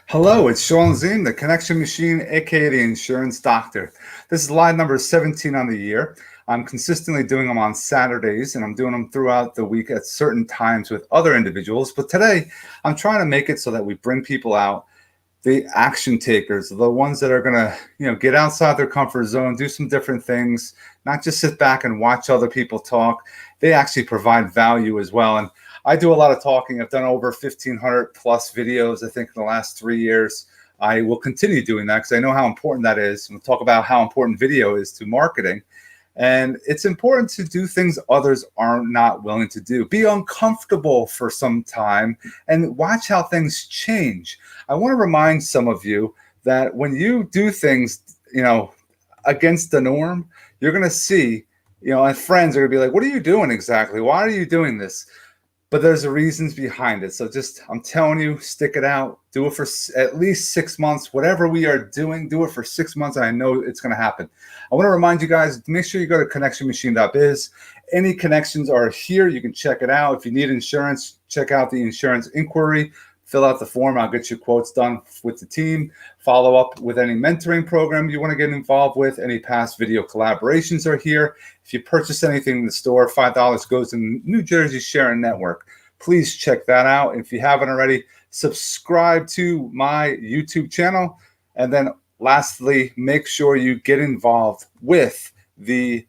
Hello, it's Sean Zine, the Connection Machine, aka the Insurance Doctor. This is live number 17 on the year. I'm consistently doing them on Saturdays, and I'm doing them throughout the week at certain times with other individuals. But today, I'm trying to make it so that we bring people out, the action takers, the ones that are going to, get outside their comfort zone, do some different things, not just sit back and watch other people talk. They actually provide value as well. And I do a lot of talking. I've done over 1,500 plus videos, I think, in the last 3 years. I will continue doing that because I know how important that is. We'll talk about how important video is to marketing. And it's important to do things others are not willing to do. Be uncomfortable for some time and watch how things change. I want to remind some of you that when you do things, against the norm, you're going to see, and friends are going to be like, what are you doing exactly? Why are you doing this? But there's the reasons behind it. So I'm telling you, stick it out. Do it for at least 6 months. Whatever we are doing, do it for 6 months. And I know it's going to happen. I want to remind you guys, make sure you go to connectionmachine.biz. Any connections are here. You can check it out. If you need insurance, check out the insurance inquiry. Fill out the form. I'll get you quotes done with the team. Follow up with any mentoring program you want to get involved with. Any past video collaborations are here. If you purchase anything in the store, $5 goes to New Jersey Sharing Network. Please check that out. If you haven't already, subscribe to my YouTube channel. And then lastly, make sure you get involved with the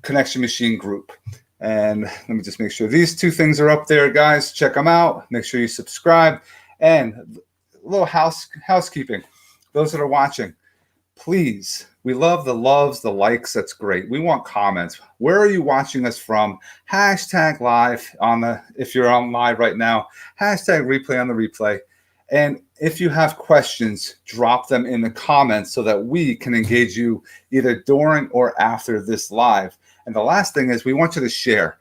Connection Machine group. And let me just make sure these two things are up there, guys. Check them out. Make sure you subscribe. And a little housekeeping. Those that are watching, please, we love the loves, the likes. That's great. We want comments. Where are you watching us from? Hashtag live if you're on live right now, hashtag replay on the replay. And if you have questions, drop them in the comments so that we can engage you either during or after this live. And the last thing is we want you to share.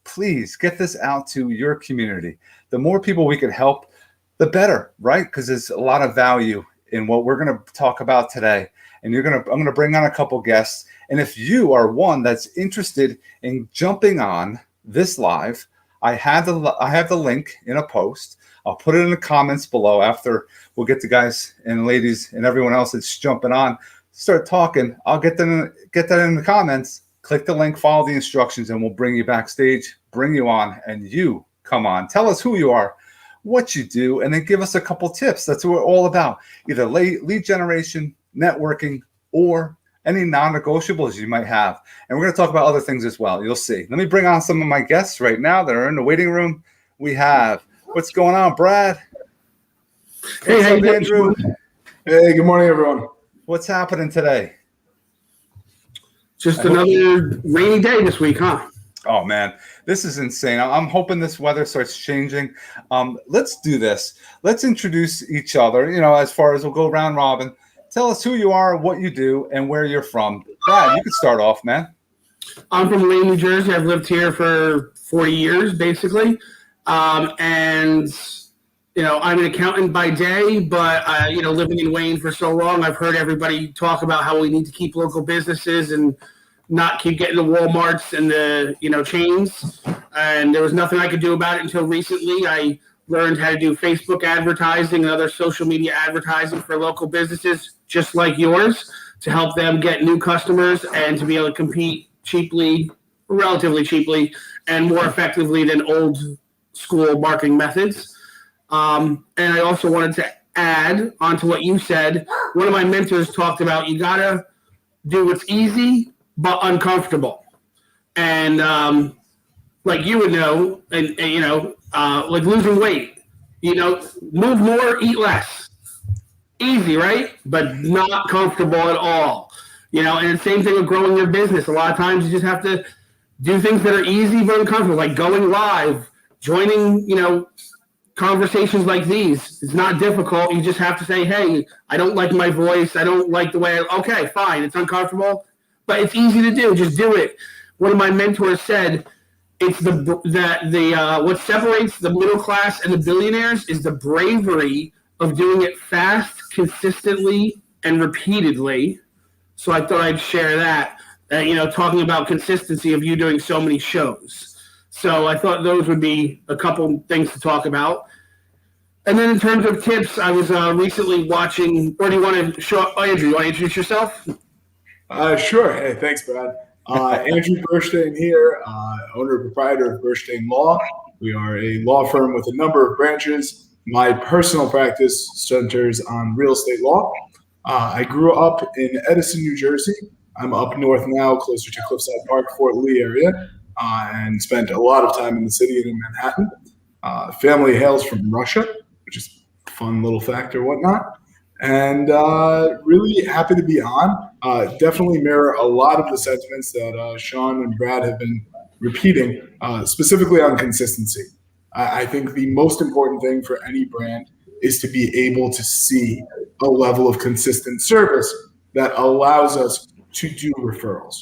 Please get this out to your community. The more people we can help, the better, right? Because there's a lot of value in what we're going to talk about today. And I'm going to bring on a couple guests. And if you are one that's interested in jumping on this live, I have the link in a post. I'll put it in the comments below after we'll get the guys and ladies and everyone else that's jumping on. Start talking. I'll get that in the comments. Click the link, follow the instructions, and we'll bring you backstage, bring you on, and you come on. Tell us who you are, what you do, and then give us a couple tips. That's what we're all about. Either lead generation, networking, or any non-negotiables you might have. And we're going to talk about other things as well. You'll see. Let me bring on some of my guests right now that are in the waiting room. We have, what's going on, Brad? Hey, how you doing, Andrew? Hey, good morning, everyone. What's happening today? Just another rainy day this week, huh? Oh, man, this is insane. I'm hoping this weather starts changing. Let's do this. Let's introduce each other, as far as we'll go round robin. Tell us who you are, what you do, and where you're from. Brad, you can start off, man. I'm from Wayne, New Jersey. I've lived here for 40 years, basically. I'm an accountant by day, but, living in Wayne for so long, I've heard everybody talk about how we need to keep local businesses and not keep getting the Walmarts and the, chains. And there was nothing I could do about it until recently. I learned how to do Facebook advertising and other social media advertising for local businesses just like yours to help them get new customers and to be able to compete relatively cheaply, and more effectively than old school marketing methods. And I also wanted to add onto what you said. One of my mentors talked about you got to do what's easy but uncomfortable. And like you would know, and like losing weight, move more, eat less. Easy, right? But not comfortable at all. And the same thing with growing your business. A lot of times you just have to do things that are easy but uncomfortable, like going live, joining, conversations like these. It's not difficult. You just have to say, hey, I don't like my voice. I don't like the way okay, fine. It's uncomfortable, but it's easy to do. Just do it. One of my mentors said, it's what separates the middle class and the billionaires is the bravery of doing it fast, consistently, and repeatedly. So I thought I'd share that, talking about consistency of you doing so many shows. So I thought those would be a couple things to talk about. And then in terms of tips, I was recently watching, or do you want to show, Andrew, you want to introduce yourself? Sure. Hey, thanks, Brad. Andrew Burstein here, owner and proprietor of Burstein Law. We are a law firm with a number of branches. My personal practice centers on real estate law. I grew up in Edison, New Jersey. I'm up north now, closer to Cliffside Park, Fort Lee area, and spent a lot of time in the city and in Manhattan. Family hails from Russia, which is a fun little fact or whatnot. And really happy to be on. Definitely mirror a lot of the sentiments that Sean and Brad have been repeating, specifically on consistency. I think the most important thing for any brand is to be able to see a level of consistent service that allows us to do referrals.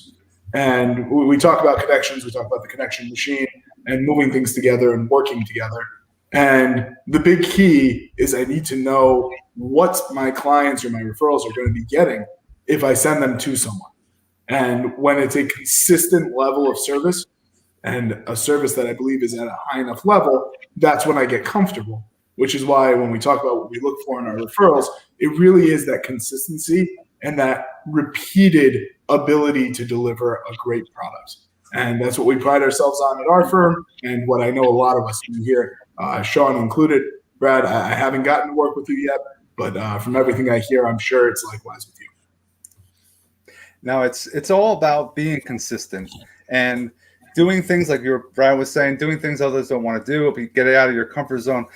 And we talk about connections, we talk about the connection machine and moving things together and working together. And the big key is I need to know what my clients or my referrals are going to be getting if I send them to someone. And when it's a consistent level of service and a service that I believe is at a high enough level, that's when I get comfortable, which is why when we talk about what we look for in our referrals, it really is that consistency and that repeated ability to deliver a great product. And that's what we pride ourselves on at our firm and what I know a lot of us do here, Sean included. Brad, I haven't gotten to work with you yet, but from everything I hear, I'm sure it's likewise with you. Now, it's all about being consistent and doing things like Brad was saying, doing things others don't want to do, get it out of your comfort zone.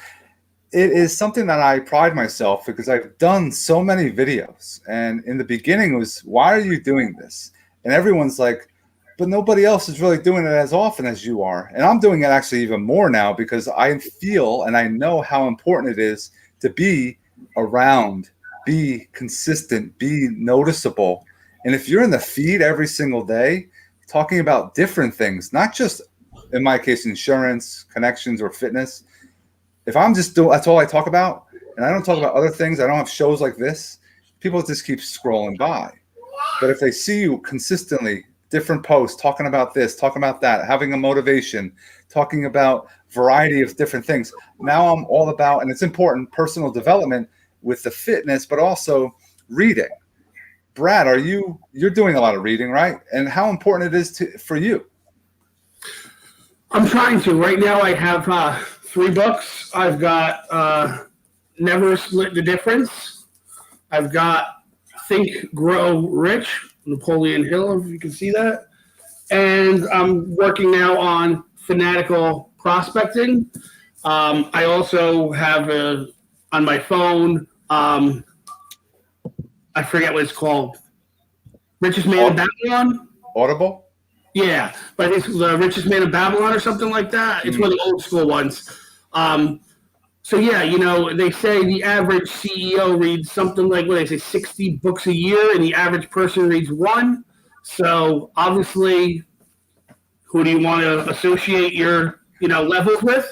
It is something that I pride myself because I've done so many videos. And in the beginning it was, why are you doing this? And everyone's like, but nobody else is really doing it as often as you are. And I'm doing it actually even more now because I feel and I know how important it is to be around, be consistent, be noticeable. And if you're in the feed every single day, talking about different things, not just, in my case, insurance, connections, or fitness, if I'm just doing, that's all I talk about, and I don't talk about other things, I don't have shows like this, people just keep scrolling by. But if they see you consistently, different posts, talking about this, talking about that, having a motivation, talking about variety of different things, now I'm all about, and it's important, personal development with the fitness, but also reading. Brad, you're doing a lot of reading, right? And how important it is for you? I'm trying to. Right now I have 3 books. I've got Never Split the Difference. I've got Think, Grow, Rich, Napoleon Hill, if you can see that. And I'm working now on Fanatical Prospecting. I also have on my phone, I forget what it's called. Richest Man in Babylon? Audible? Yeah, but I think it's the Richest Man in Babylon or something like that. It's one of the old school ones. So yeah, they say the average CEO reads something like, 60 books a year, and the average person reads 1. So obviously, who do you want to associate your, levels with?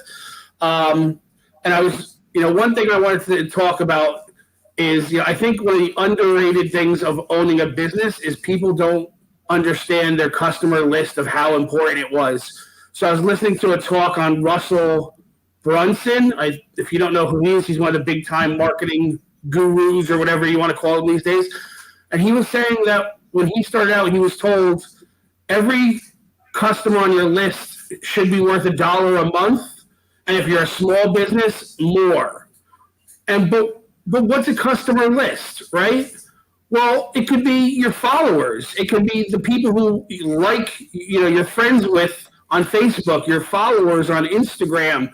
And I was, one thing I wanted to talk about is, I think one of the underrated things of owning a business is people don't understand their customer list of how important it was. So I was listening to a talk on Russell Brunson. If you don't know who he is, he's one of the big time marketing gurus or whatever you want to call him these days. And he was saying that when he started out, he was told every customer on your list should be worth $1 a month. And if you're a small business, more. But what's a customer list, right? Well, it could be your followers. It could be the people who you're friends with on Facebook, your followers on Instagram.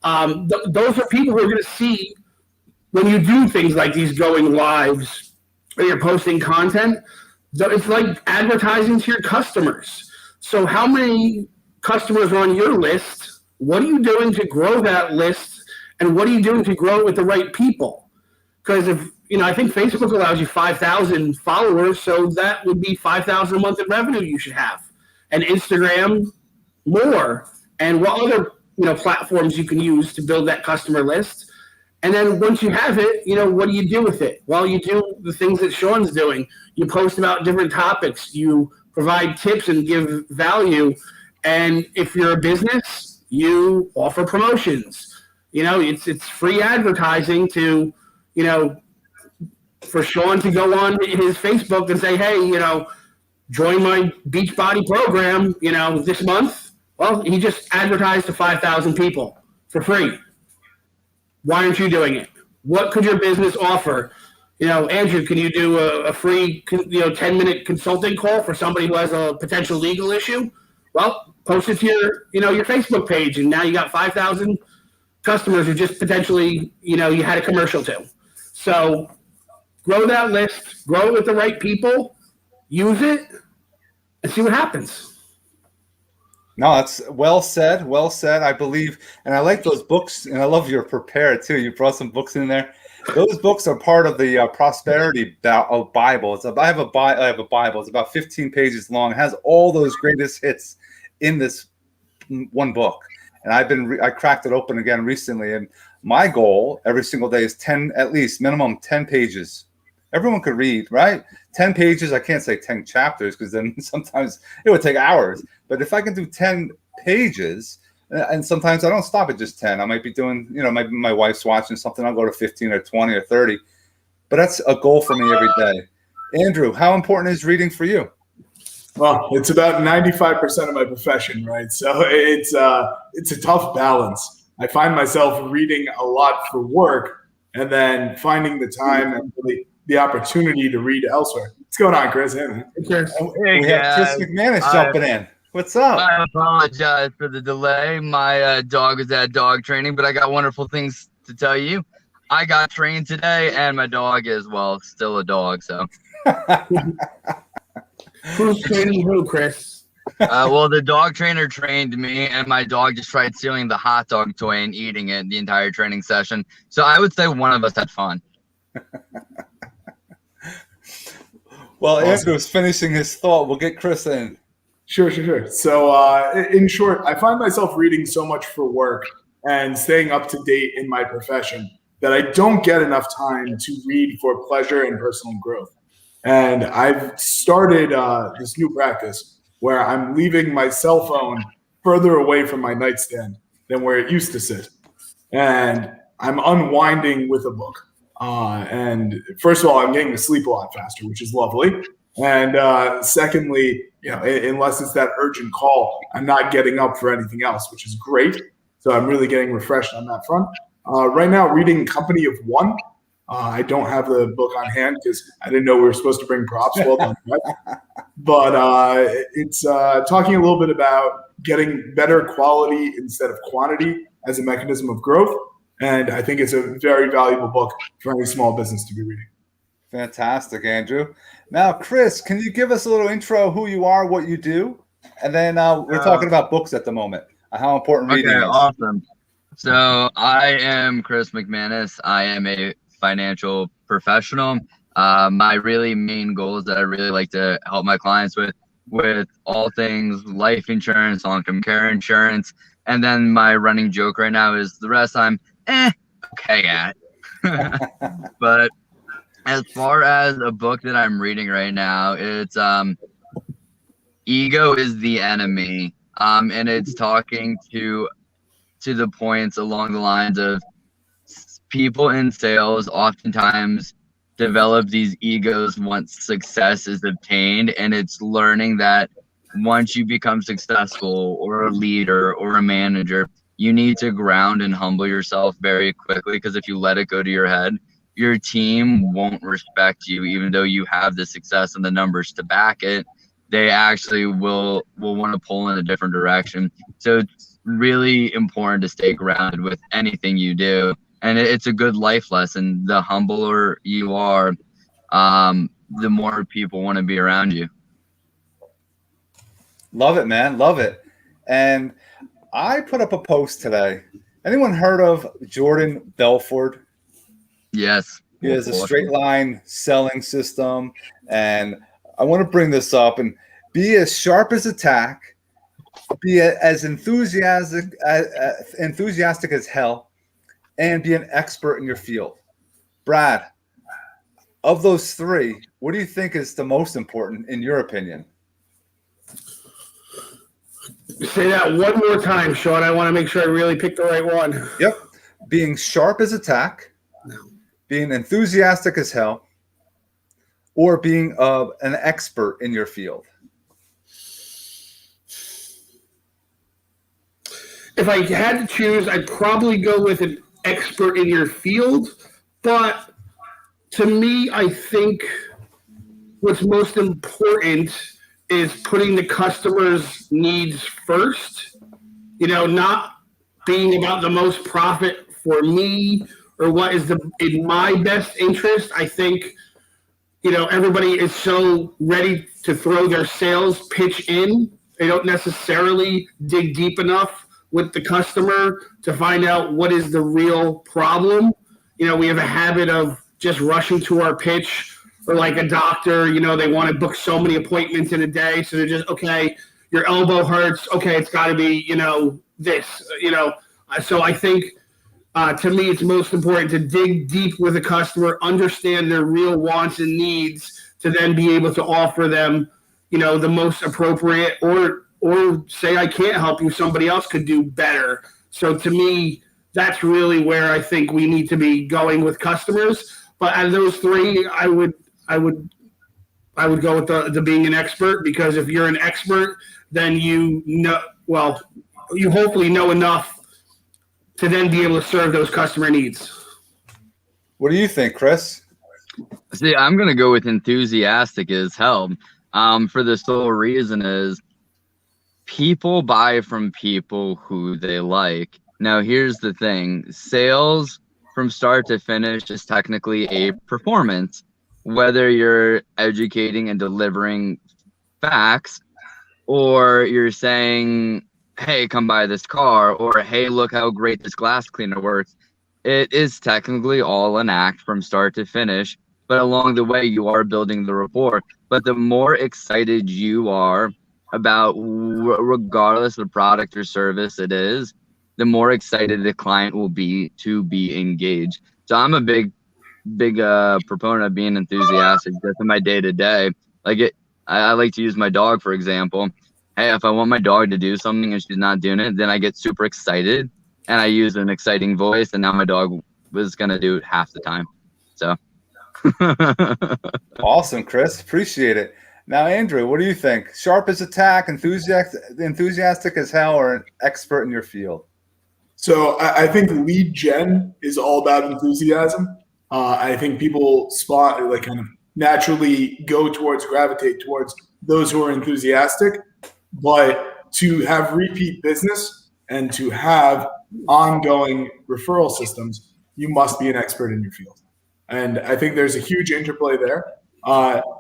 Those are people who are going to see when you do things like these going lives or you're posting content. It's like advertising to your customers. So how many customers are on your list? What are you doing to grow that list? And what are you doing to grow it with the right people? Because I think Facebook allows you 5,000 followers, so that would be 5,000 a month in revenue you should have. And Instagram, more. And what other platforms you can use to build that customer list. And then once you have it, what do you do with it? Well, you do the things that Sean's doing. You post about different topics. You provide tips and give value. And if you're a business, you offer promotions. It's free advertising to, for Sean to go on his Facebook and say, hey, join my Beachbody program, this month. Well, he just advertised to 5,000 people for free. Why aren't you doing it? What could your business offer? Andrew, can you do a free, 10-minute consulting call for somebody who has a potential legal issue? Well, post it to your Facebook page, and now you got 5,000 customers who just potentially, you had a commercial to. So grow that list, grow it with the right people, use it, and see what happens. No, that's well said. Well said. I believe, and I like those books, and I love your prepare too. You brought some books in there. Those books are part of the prosperity Bible. I have a Bible. It's about 15 pages long. It has all those greatest hits in this one book. And I cracked it open again recently. And my goal every single day is 10, at least minimum 10 pages. Everyone could read, right? 10 pages. I can't say 10 chapters because then sometimes it would take hours. But if I can do 10 pages, and sometimes I don't stop at just 10. I might be doing, maybe my wife's watching something. I'll go to 15 or 20 or 30. But that's a goal for me every day. Andrew, how important is reading for you? Well, it's about 95% of my profession, right? So it's a tough balance. I find myself reading a lot for work and then finding the time and really the opportunity to read elsewhere. What's going on, Chris? Hey, man. We have Chris McManus jumping in. What's up? I apologize for the delay. My dog was at dog training, but I got wonderful things to tell you. I got trained today, and my dog is, well, still a dog. So, who's training who, Chris? Well, the dog trainer trained me, and my dog just tried stealing the hot dog toy and eating it the entire training session. So I would say one of us had fun. Well, awesome. Andrew's finishing his thought. We'll get Chris in. Sure. So in short, I find myself reading so much for work and staying up to date in my profession that I don't get enough time to read for pleasure and personal growth. And I've started this new practice where I'm leaving my cell phone further away from my nightstand than where it used to sit. And I'm unwinding with a book. And first of all, I'm getting to sleep a lot faster, which is lovely. And secondly, unless it's that urgent call, I'm not getting up for anything else, which is great. So I'm really getting refreshed on that front. Right now, reading Company of One. I don't have the book on hand because I didn't know we were supposed to bring props. Well done, but it's talking a little bit about getting better quality instead of quantity as a mechanism of growth. And I think it's a very valuable book for any small business to be reading. Fantastic, Andrew. Now, Chris, can you give us a little intro, who you are, what you do? And then we're talking about books at the moment, how important reading is. Awesome. So I am Chris McManus. I am a financial professional. My really main goals that I really like to help my clients with all things life insurance, long-term care insurance. And then my running joke right now is the rest I'm okay at. But as far as a book that I'm reading right now, it's Ego is the Enemy. And it's talking to the points along the lines of people in sales oftentimes develop these egos once success is obtained, and it's learning that once you become successful or a leader or a manager, you need to ground and humble yourself very quickly, because if you let it go to your head, your team won't respect you. Even though you have the success and the numbers to back it, they actually will want to pull in a different direction. So it's really important to stay grounded with anything you do. And it's a good life lesson. The humbler you are, the more people want to be around you. Love it, man. Love it. And I put up a post today. Anyone heard of Jordan Belfort? Yes. He has a straight line selling system. And I want to bring this up and be as sharp as a tack, be as enthusiastic as hell, and be an expert in your field. Brad, of those three, what do you think is the most important in your opinion? Say that one more time, Sean. I want to make sure I really pick the right one. Yep. being sharp as a tack, being enthusiastic as hell, or being an expert in your field? If I had to choose, I'd probably go with an expert in your field. But to me, I think what's most important is putting the customer's needs first. Not being about the most profit for me or what is in my best interest. I think, everybody is so ready to throw their sales pitch in. They don't necessarily dig deep enough with the customer to find out what is the real problem. We have a habit of just rushing to our pitch, or like a doctor, they want to book so many appointments in a day. So they're just, okay, your elbow hurts. Okay, it's got to be, this, So I think to me, it's most important to dig deep with a customer, understand their real wants and needs, to then be able to offer them, the most appropriate, or say, I can't help you, somebody else could do better. So to me, that's really where I think we need to be going with customers. But out of those three, I would go with the being an expert, because if you're an expert, then you hopefully know enough to then be able to serve those customer needs. What do you think, Chris? See, I'm going to go with enthusiastic as hell. For the sole reason is people buy from people who they like. Now, here's the thing. Sales from start to finish is technically a performance. Whether you're educating and delivering facts, or you're saying, hey, come buy this car, or hey, look how great this glass cleaner works. It is technically all an act from start to finish, but along the way, you are building the rapport. But the more excited you are about, regardless of product or service it is, the more excited the client will be to be engaged. So I'm a big proponent of being enthusiastic just in my day-to-day. I like to use my dog, for example. Hey, if I want my dog to do something and she's not doing it, then I get super excited and I use an exciting voice, and now my dog was going to do it half the time. So. Awesome, Chris. Appreciate it. Now, Andrew, what do you think? Sharp as a tack, enthusiastic as hell, or an expert in your field? So I think lead gen is all about enthusiasm. I think people kind of naturally gravitate towards those who are enthusiastic. But to have repeat business and to have ongoing referral systems, you must be an expert in your field. And I think there's a huge interplay there.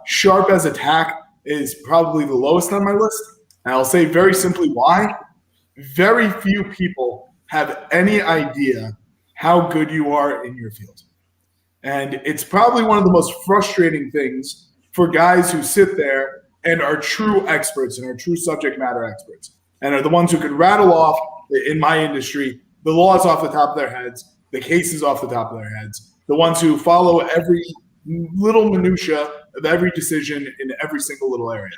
Sharp as a tack is probably the lowest on my list. And I'll say very simply why. Very few people have any idea how good you are in your field. And it's probably one of the most frustrating things for guys who sit there and are true experts and are true subject matter experts and are the ones who can rattle off, in my industry, the laws off the top of their heads, the cases off the top of their heads, the ones who follow every little minutia of every decision in every single little area.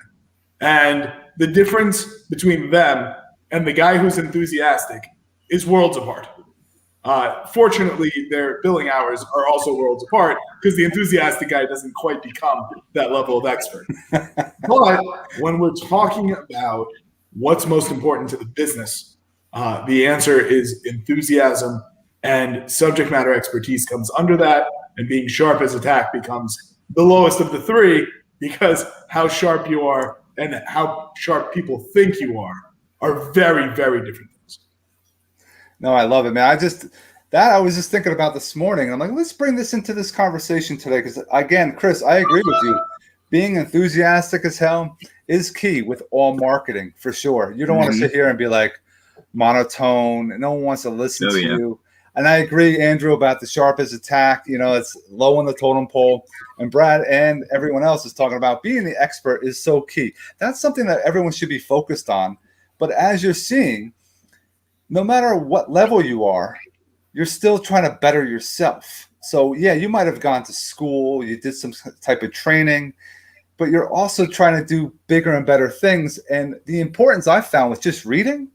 And the difference between them and the guy who's enthusiastic is worlds apart. Fortunately, their billing hours are also worlds apart, because the enthusiastic guy doesn't quite become that level of expert. But when we're talking about what's most important to the business, the answer is enthusiasm, and subject matter expertise comes under that, and being sharp as a tack becomes the lowest of the three, because how sharp you are and how sharp people think you are very, very different things. No, I love it, man. I was just thinking about this morning. I'm like, let's bring this into this conversation today. Because again, Chris, I agree with you. Being enthusiastic as hell is key with all marketing, for sure. You don't want to sit here and be like monotone. No one wants to listen to you. And I agree, Andrew, about the sharp as a tack. It's low on the totem pole. And Brad and everyone else is talking about being the expert is so key. That's something that everyone should be focused on. But as you're seeing, no matter what level you are, you're still trying to better yourself. So yeah, you might have gone to school, you did some type of training, but you're also trying to do bigger and better things. And the importance I found with just reading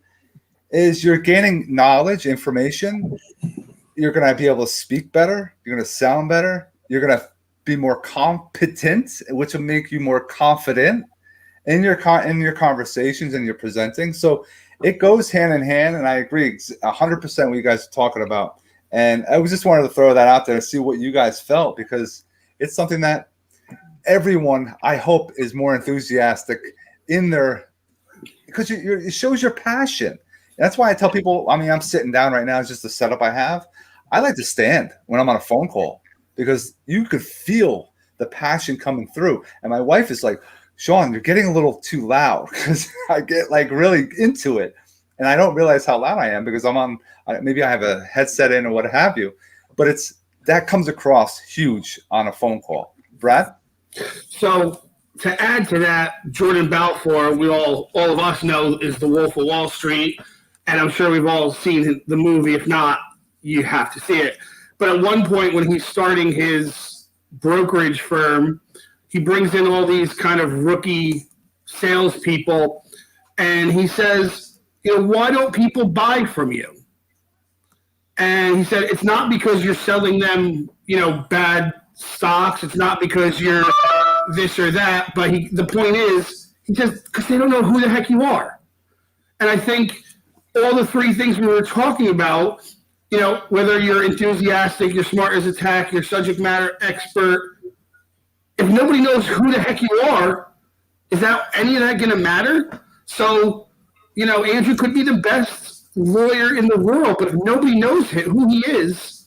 is you're gaining knowledge, information, you're going to be able to speak better. You're going to sound better. You're going to be more competent, which will make you more confident in your conversations and your presenting. So it goes hand in hand, and I agree 100% what you guys are talking about. And I just wanted to throw that out there and see what you guys felt, because it's something that everyone, I hope, is more enthusiastic in their, because it shows your passion. That's why I tell people, I mean, I'm sitting down right now. It's just the setup I have. I like to stand when I'm on a phone call, because you could feel the passion coming through. And my wife is like, Sean, you're getting a little too loud, because I get like really into it. And I don't realize how loud I am because I'm on, maybe I have a headset in or what have you, but that comes across huge on a phone call. Brad? So to add to that, Jordan Balfour, all of us know, is the Wolf of Wall Street. And I'm sure we've all seen the movie. If not, you have to see it. But at one point when he's starting his brokerage firm, he brings in all these kind of rookie salespeople, and he says, why don't people buy from you? And he said, it's not because you're selling them, bad stocks. It's not because you're this or that. But the point is, he says, because they don't know who the heck you are. And I think all the three things we were talking about, whether you're enthusiastic, you're smart as a tack, you're subject matter expert, if nobody knows who the heck you are, is that any of that going to matter? So, Andrew could be the best lawyer in the world, but if nobody knows who he is,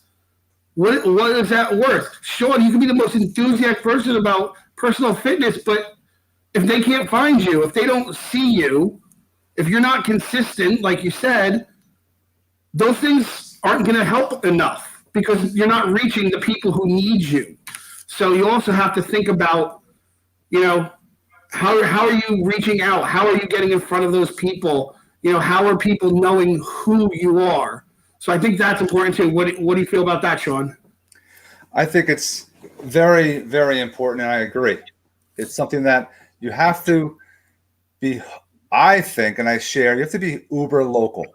what is that worth? Sean, you can be the most enthusiastic person about personal fitness, but if they can't find you, if they don't see you, if you're not consistent, like you said, those things aren't going to help enough, because you're not reaching the people who need you. So you also have to think about, how are you reaching out? How are you getting in front of those people? How are people knowing who you are? So I think that's important too. What do you feel about that, Sean? I think it's very, very important, and I agree. It's something that you have to be, I think, and I share, you have to be uber local.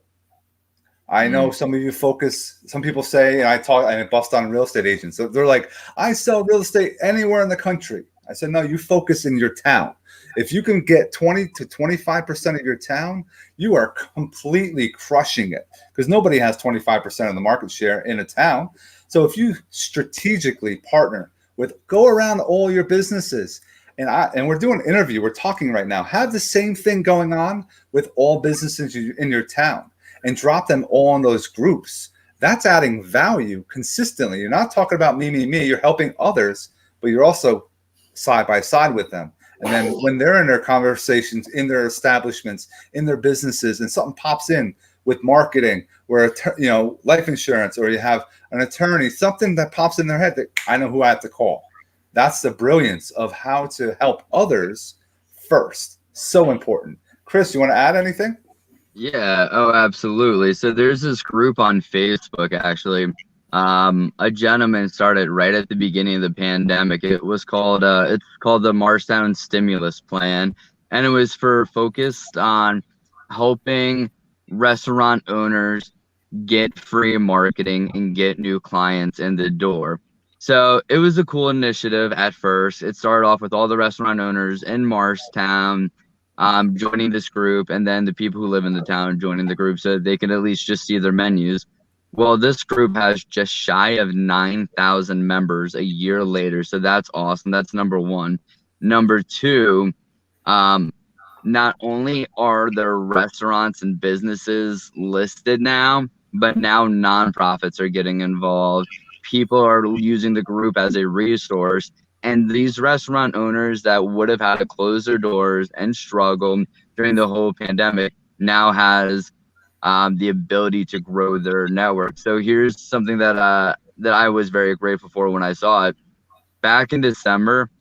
I know some of you some people say, and I bust on real estate agents. So they're like, I sell real estate anywhere in the country. I said, no, you focus in your town. If you can get 20 to 25% of your town, you are completely crushing it, because nobody has 25% of the market share in a town. So if you strategically partner go around all your businesses, and we're doing an interview, we're talking right now, have the same thing going on with all businesses in your town, and drop them all in those groups. That's adding value consistently. You're not talking about me. You're helping others, but you're also side by side with them. And then when they're in their conversations, in their establishments, in their businesses, and something pops in with marketing, where life insurance, or you have an attorney, something that pops in their head that I know who I have to call. That's the brilliance of how to help others first. So important. Chris, you want to add anything? Yeah, oh, absolutely. So there's this group on Facebook, actually. A gentleman started right at the beginning of the pandemic. It was called, it's called the Marstown Stimulus Plan. And it was focused on helping restaurant owners get free marketing and get new clients in the door. So it was a cool initiative at first. It started off with all the restaurant owners in Marstown joining this group, and then the people who live in the town joining the group so they can at least just see their menus. Well, this group has just shy of 9,000 members a year later. So that's awesome. That's number one. Number two, not only are there restaurants and businesses listed now, but now nonprofits are getting involved. People are using the group as a resource. And these restaurant owners that would have had to close their doors and struggle during the whole pandemic now has the ability to grow their network. So here's something that I was very grateful for when I saw it. Back in December,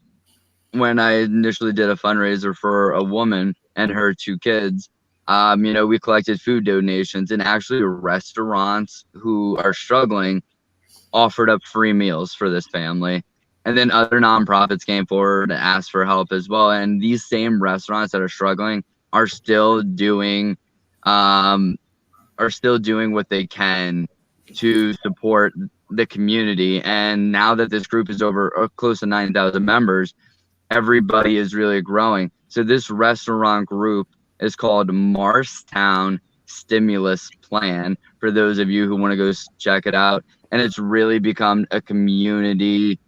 when I initially did a fundraiser for a woman and her 2 kids, we collected food donations, and actually restaurants who are struggling offered up free meals for this family. And then other nonprofits came forward and asked for help as well. And these same restaurants that are struggling are still doing what they can to support the community. And now that this group is over close to 9,000 members, everybody is really growing. So this restaurant group is called Marstown Stimulus Plan, for those of you who want to go check it out. And it's really become a community.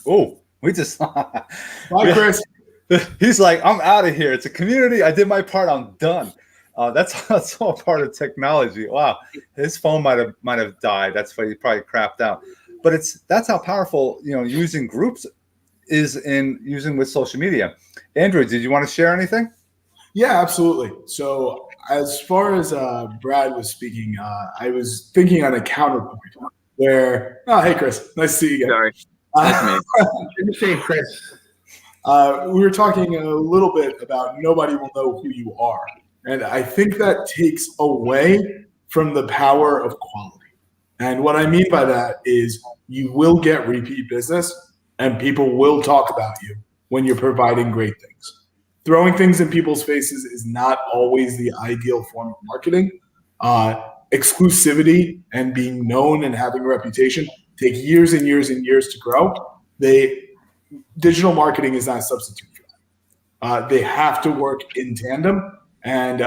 Oh, we just Bye, Chris. he's like, I'm out of here. It's a community. I did my part. I'm done. That's all part of technology. Wow, his phone might have died. That's why he probably crapped out. But that's how powerful using groups is in using with social media. Andrew, did you want to share anything? Yeah, absolutely. So as far as Brad was speaking, I was thinking on a counterpoint where, hey, Chris, nice to see you again. Sorry. That's me. Good to see you, Chris. We were talking a little bit about nobody will know who you are. And I think that takes away from the power of quality. And what I mean by that is you will get repeat business and people will talk about you when you're providing great things. Throwing things in people's faces is not always the ideal form of marketing. Exclusivity and being known and having a reputation take years and years and years to grow. Digital marketing is not a substitute for that. They have to work in tandem. And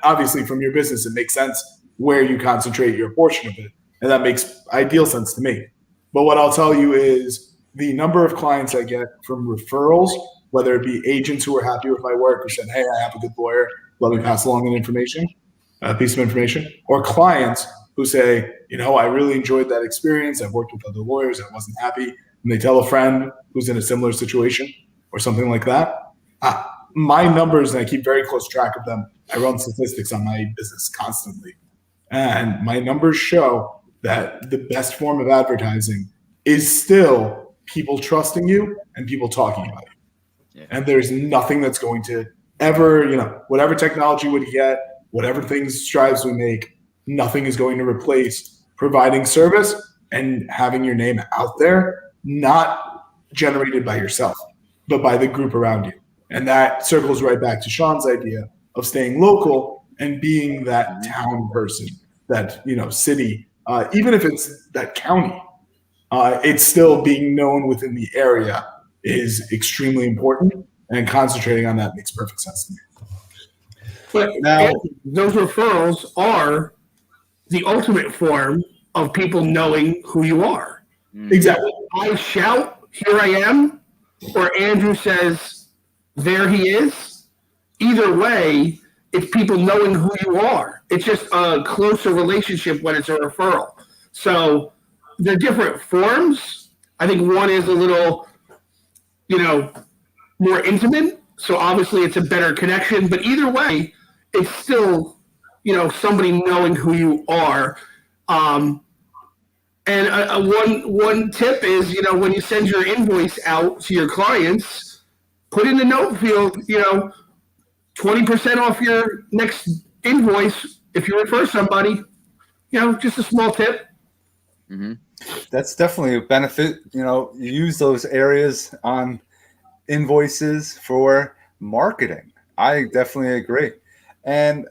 obviously from your business, it makes sense where you concentrate your portion of it. And that makes ideal sense to me. But what I'll tell you is the number of clients I get from referrals, whether it be agents who are happy with my work, who said, hey, I have a good lawyer, let me pass along a piece of information, or clients who say, I really enjoyed that experience. I've worked with other lawyers. I wasn't happy. And they tell a friend who's in a similar situation or something like that. My numbers, and I keep very close track of them. I run statistics on my business constantly. And my numbers show that the best form of advertising is still people trusting you and people talking about you. Yeah. And there's nothing that's going to ever, whatever technology we get, whatever strides we make, nothing is going to replace providing service and having your name out there, not generated by yourself, but by the group around you. And that circles right back to Sean's idea of staying local and being that town person, that city, even if it's that county, it's still being known within the area is extremely important, and concentrating on that makes perfect sense to me. But now, those referrals are the ultimate form of people knowing who you are. Exactly. I shout, here I am, or Andrew says, there he is. Either way, it's people knowing who you are. It's just a closer relationship when it's a referral. So they're different forms. I think one is a little, more intimate. So obviously it's a better connection. But either way, it's still, somebody knowing who you are. And one tip is, when you send your invoice out to your clients, put in the note field, 20% off your next invoice if you refer somebody. Just a small tip. Mm-hmm. That's definitely a benefit. You use those areas on invoices for marketing. I definitely agree. And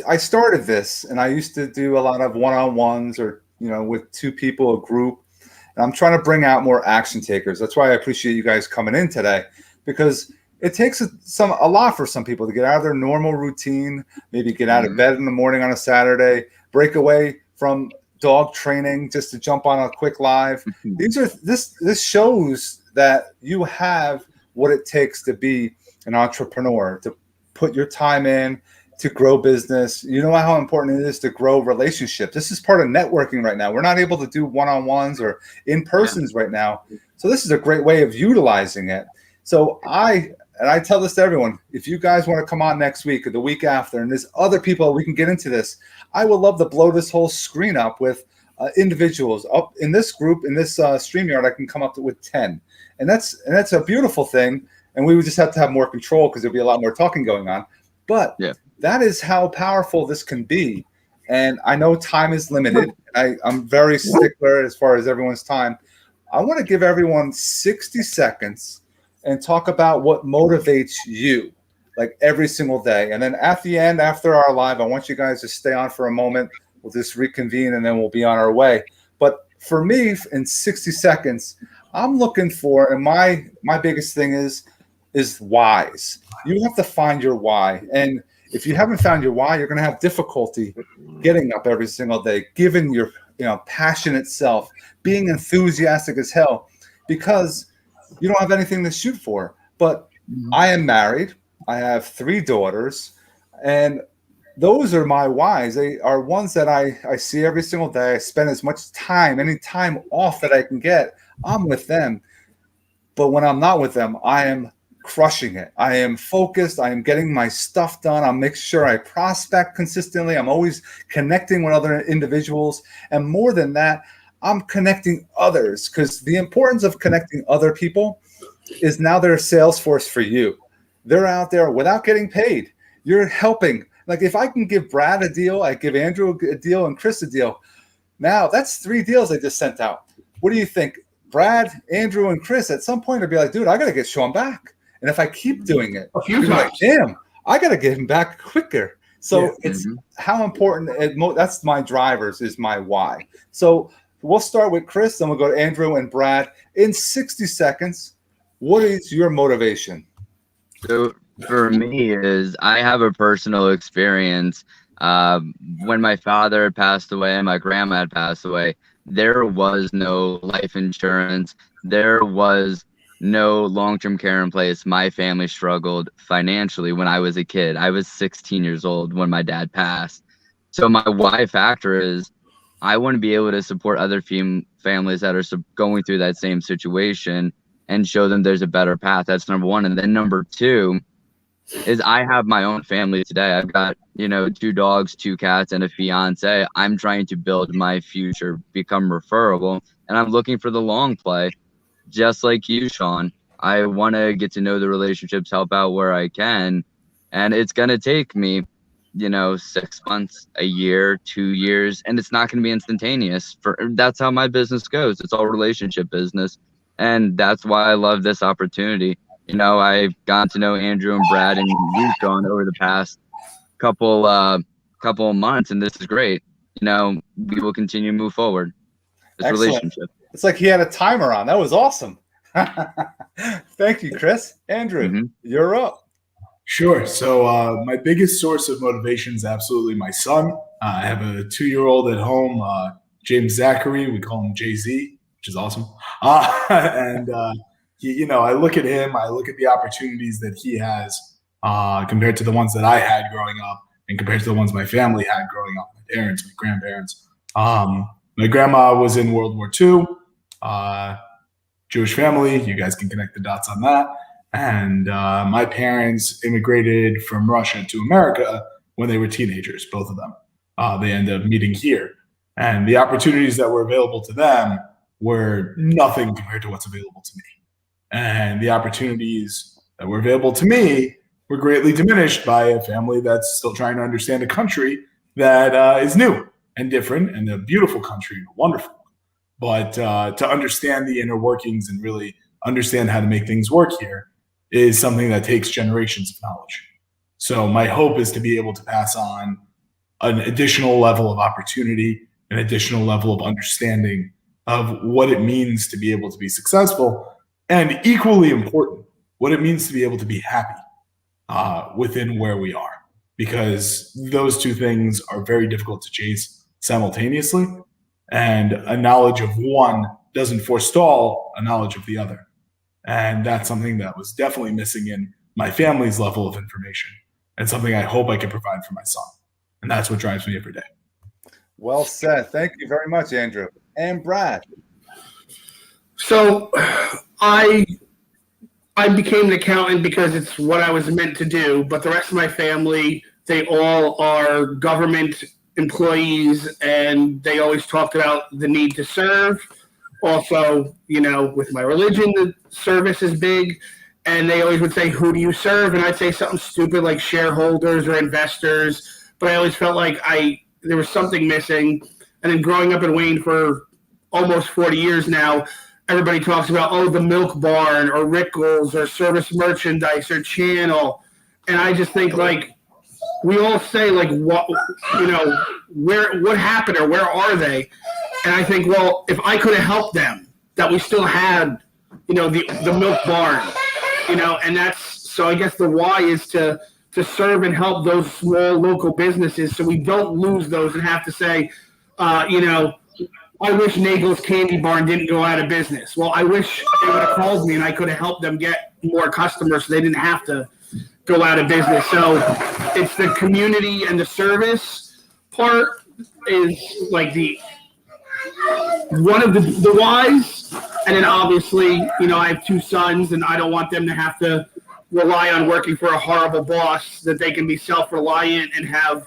I started this, and I used to do a lot of one-on-ones or, with two people, a group. And I'm trying to bring out more action takers. That's why I appreciate you guys coming in today, because it takes a lot for some people to get out of their normal routine, maybe get out of bed in the morning on a Saturday, break away from dog training just to jump on a quick live. This shows that you have what it takes to be an entrepreneur, to put your time in, to grow business. You know how important it is to grow relationships. This is part of networking right now. We're not able to do one-on-ones or in-persons right now. So this is a great way of utilizing it. So I tell this to everyone, if you guys want to come on next week or the week after, and there's other people, we can get into this. I would love to blow this whole screen up with individuals up in this group, in this StreamYard. I can come up with 10. And that's a beautiful thing. And we would just have to have more control because there'll be a lot more talking going on. But that is how powerful this can be. And I know time is limited. I'm very stickler as far as everyone's time. I want to give everyone 60 seconds and talk about what motivates you. like every single day. And then at the end, after our live, I want you guys to stay on for a moment. We'll just reconvene and then we'll be on our way. But for me, in 60 seconds, I'm looking for, and my biggest thing is whys. You have to find your why. And if you haven't found your why, you're going to have difficulty getting up every single day, giving your passion itself, being enthusiastic as hell, because you don't have anything to shoot for. But I am married. I have 3 daughters, and those are my whys. They are ones that I see every single day. I spend as much time, any time off that I can get, I'm with them. But when I'm not with them, I am crushing it. I am focused. I am getting my stuff done. I'll make sure I prospect consistently. I'm always connecting with other individuals. And more than that, I'm connecting others, because the importance of connecting other people is now they're a sales force for you. They're out there without getting paid. You're helping. Like if I can give Brad a deal, I give Andrew a deal and Chris a deal. Now that's 3 deals I just sent out. What do you think? Brad, Andrew, and Chris at some point will be like, dude, I got to get Sean back. And if I keep doing it, A few you're like, times. damn, I got to get him back quicker. So Yeah. it's how important, that's my drivers, is my why. So we'll start with Chris, then we'll go to Andrew and Brad. In 60 seconds, what is your motivation? So for me is I have a personal experience. When my father passed away and my grandma had passed away, there was no life insurance. There was no long-term care in place. My family struggled financially when I was a kid. I was 16 years old when my dad passed. So my why factor is I want to be able to support other families that are going through that same situation and show them there's a better path. That's number 1. And then number 2 is I have my own family today. I've got, 2 dogs, 2 cats, and a fiance. I'm trying to build my future, become referable, and I'm looking for the long play. Just like you, Sean, I want to get to know the relationships, help out where I can. And it's going to take me, 6 months, a year, 2 years, and it's not going to be instantaneous. That's how my business goes. It's all relationship business. And that's why I love this opportunity. I've gotten to know Andrew and Brad and you, Sean, over the past couple of months, and this is great. We will continue to move forward. This Excellent. relationship. It's like he had a timer on. That was awesome. Thank you, Chris. Andrew, you're up. Sure. So my biggest source of motivation is absolutely my son. I have a 2-year-old at home, James Zachary. We call him Jay-Z, which is awesome. And I look at him. I look at the opportunities that he has compared to the ones that I had growing up, and compared to the ones my family had growing up, my parents, my grandparents. My grandma was in World War II, Jewish family. You guys can connect the dots on that. And my parents immigrated from Russia to America when they were teenagers, both of them. They ended up meeting here. And the opportunities that were available to them were nothing compared to what's available to me. And the opportunities that were available to me were greatly diminished by a family that's still trying to understand a country that is new and different, and a beautiful country, wonderful. But to understand the inner workings and really understand how to make things work here is something that takes generations of knowledge. So my hope is to be able to pass on an additional level of opportunity, an additional level of understanding of what it means to be able to be successful, and equally important, what it means to be able to be happy within where we are, because those 2 things are very difficult to chase simultaneously, and a knowledge of one doesn't forestall a knowledge of the other. And that's something that was definitely missing in my family's level of information, and something I hope I can provide for my son. And that's what drives me every day. Well said. Thank you very much, Andrew. And Brad. So I became an accountant because it's what I was meant to do, but the rest of my family, they all are government employees, and they always talked about the need to serve. Also, with my religion, the service is big, and they always would say, who do you serve? And I'd say something stupid like shareholders or investors, but I always felt like there was something missing. And then growing up in Wayne for almost 40 years now, everybody talks about, the Milk Barn or Rickles or Service Merchandise or Channel. And I just think, like, we all say, like, what, what happened or where are they? And I think, well, if I could have helped them, that we still had, the milk barn, and that's, so I guess the why is to serve and help those small local businesses so we don't lose those and have to say, I wish Nagel's Candy Barn didn't go out of business. Well, I wish they would have called me and I could have helped them get more customers so they didn't have to go out of business. So it's the community and the service part is like one of the whys. And then obviously, I have 2 sons and I don't want them to have to rely on working for a horrible boss, that they can be self-reliant and have,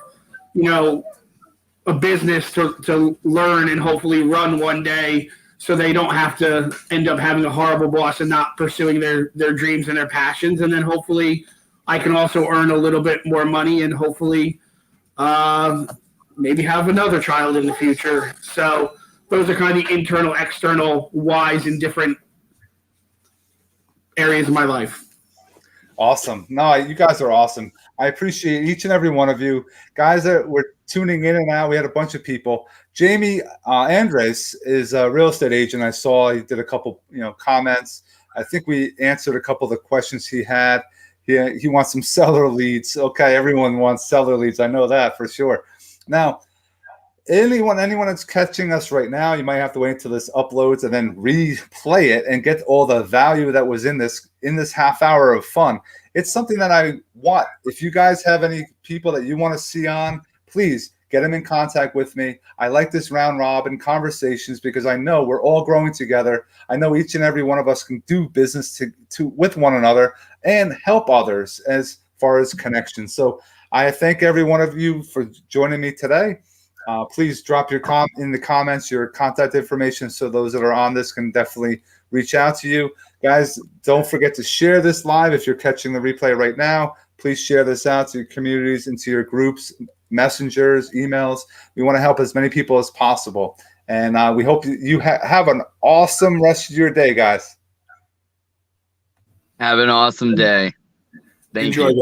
a business to learn and hopefully run one day, so they don't have to end up having a horrible boss and not pursuing their dreams and their passions. And then hopefully I can also earn a little bit more money and hopefully maybe have another child in the future. So those are kind of the internal, external whys in different areas of my life. Awesome. No, you guys are awesome. I appreciate each and every one of you guys that were tuning in and out. We had a bunch of people. Jamie Andres is a real estate agent. I saw he did a couple, comments. I think we answered a couple of the questions he had. He wants some seller leads. Okay, everyone wants seller leads. I know that for sure. Now, anyone that's catching us right now, you might have to wait until this uploads and then replay it and get all the value that was in this half hour of fun. It's something that I want. If you guys have any people that you want to see on, please get them in contact with me. I like this round robin conversations because I know we're all growing together. I know each and every one of us can do business with one another and help others as far as connections. So I thank every one of you for joining me today. Please drop your in the comments your contact information so those that are on this can definitely reach out to you. Guys, don't forget to share this live. If you're catching the replay right now, please share this out to your communities, into your groups, messengers, emails. We want to help as many people as possible. And we hope you have an awesome rest of your day, guys. Have an awesome day. Thank you. Enjoy.